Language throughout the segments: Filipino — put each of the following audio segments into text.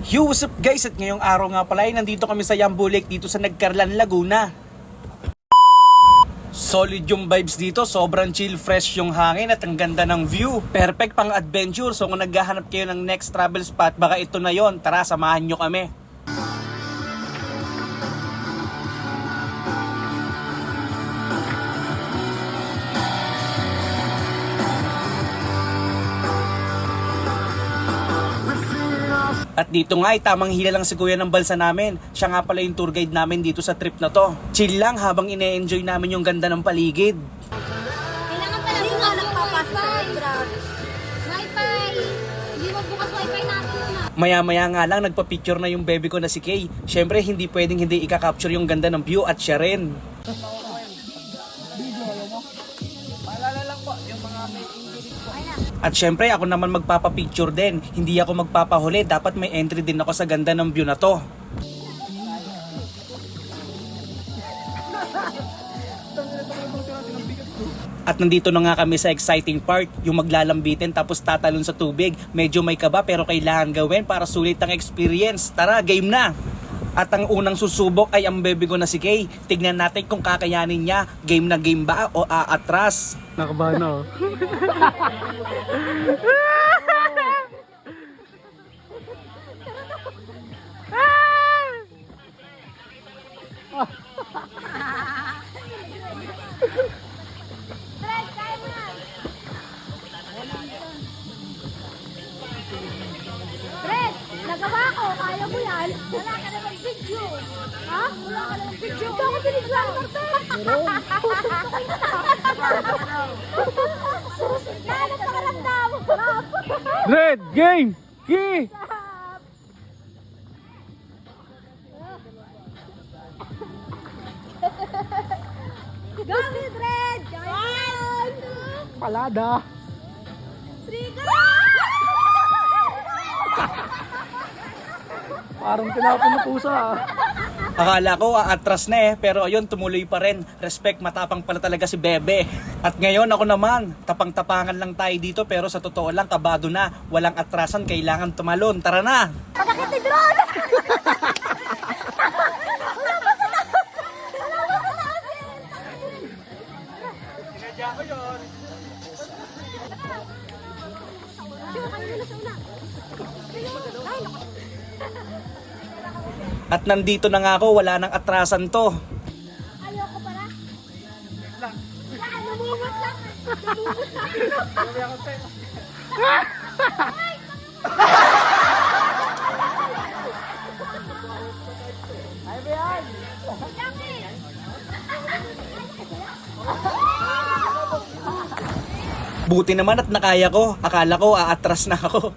Yo, what's up guys? At ngayong araw nga pala ay nandito kami sa Yambo Lake dito sa Nagcarlan, Laguna. Solid yung vibes dito, sobrang chill, fresh yung hangin at ang ganda ng view. Perfect pang adventure, so kung naghahanap kayo ng next travel spot, baka ito na yon. Tara, samahan nyo kami. At dito nga ay tamang hila lang si kuya ng balsa namin. Siya nga pala yung tour guide namin dito sa trip na to. Chill lang habang ine-enjoy namin yung ganda ng paligid. Kailangan pala bukas nagpapasok. Wi-Fi! Hindi mo bukas Wi-Fi natin na. Maya-maya nga lang nagpa-picture na yung baby ko na si Kay. Syempre hindi pwedeng hindi ika-capture yung ganda ng view at siya rin. At syempre ako naman magpapapicture din. Hindi ako magpapahuli. Dapat may entry din ako sa ganda ng view na to. At nandito na nga kami sa exciting part, yung maglalambitin tapos tatalon sa tubig. Medyo may kaba pero kailangan gawin para sulit ang experience. Tara, game na! At ang unang susubok ay ang baby ko na si Kay. Tignan natin kung kakayanin niya. Game na game ba o aatras? Nakabahan na oh. Fred, nagawa ko. Kaya mo yan. Wala ka naman video. Ha? Wala ka naman video. Ito ako tiniglan. Lalo pa karamdam. Red, game! Key! Gamit, Red! One! Palada! Three, go! Parang tinapon na pusa. Akala ko aatras na pero ayun, tumuloy pa rin. Respect, matapang pala talaga si Bebe. At ngayon ako naman, tapang-tapangan lang tayo dito pero sa totoo lang kabado na. Walang atrasan, kailangan tumalon. Tara na! Pagkakit ni drone! At nandito na nga ako, wala nang atrasan to. Ayoko pala. Namumot lang. Namumot lang. Buti naman at nakaya ko. Akala ko aatras na ako.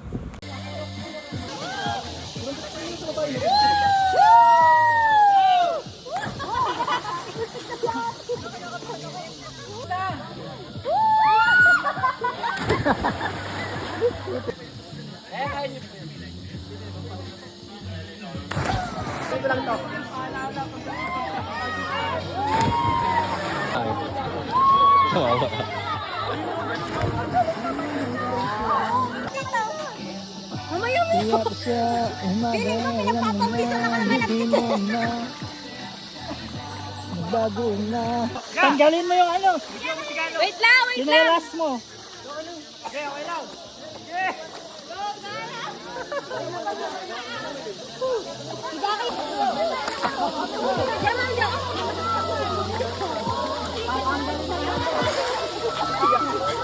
Mamaya mo. Piling mo pinapapawisa na ka naman dito. Bago na. Tanggalin mo yung ano. Wait lang, wait lang. Sinelas mo.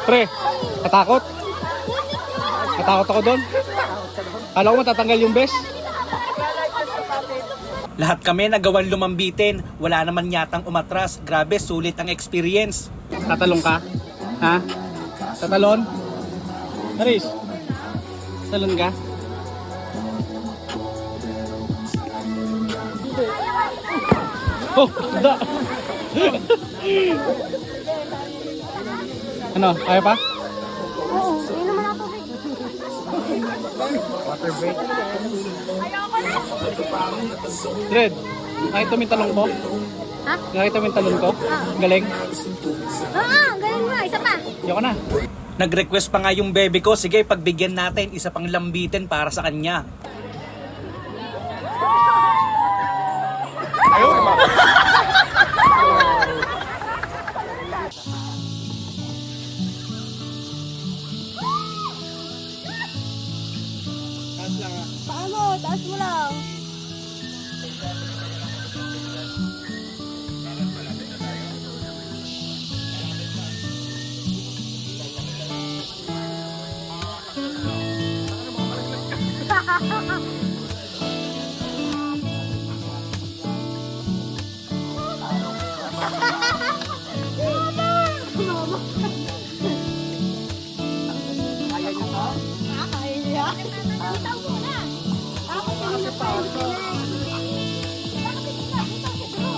Pre, katakot? Katakot ako doon? Alam ko matatanggal yung best? Lahat kami nagawan lumambitin. Wala naman yatang umatras. Grabe, sulit ang experience. Tatalong ka? Ha? Tatalon? Aris? Talon ka? Oh, da. Ano, kaya pa? Oo, yun naman ako. Water break. Ayoko na. Red, nakita mo yung talong ko? Ha? Nakita mo yung talon ko? Galing? Oo, galing mo. Isa pa. Yoko na. Nag-request pa nga yung bebe ko, sige pagbigyan natin isa pang lambitin para sa kanya. Paano? Taas mo lang. Mama. Kaya niyo to? Nakakaya. Bitaw mo na. Tapos hindi na pa yung Bakit hindi na? Bitaw sa dulo.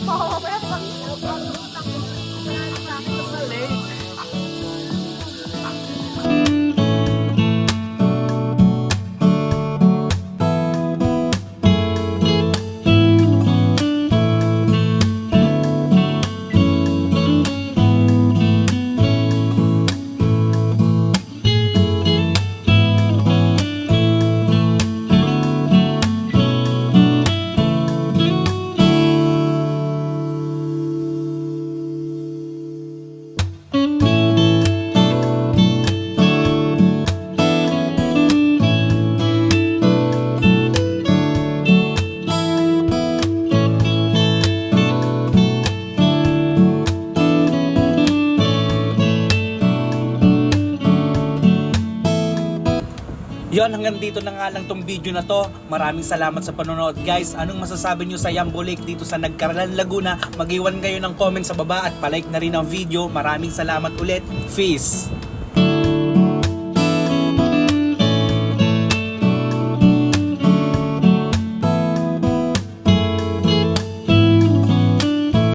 Oo, pero pag Yon, hanggang dito na nga lang tong video na to. Maraming salamat sa panonood guys. Anong masasabi nyo sa Yambo Lake dito sa Nagkaralan, Laguna? Mag-iwan kayo ng comment sa baba at palike na rin ang video. Maraming salamat ulit. Peace!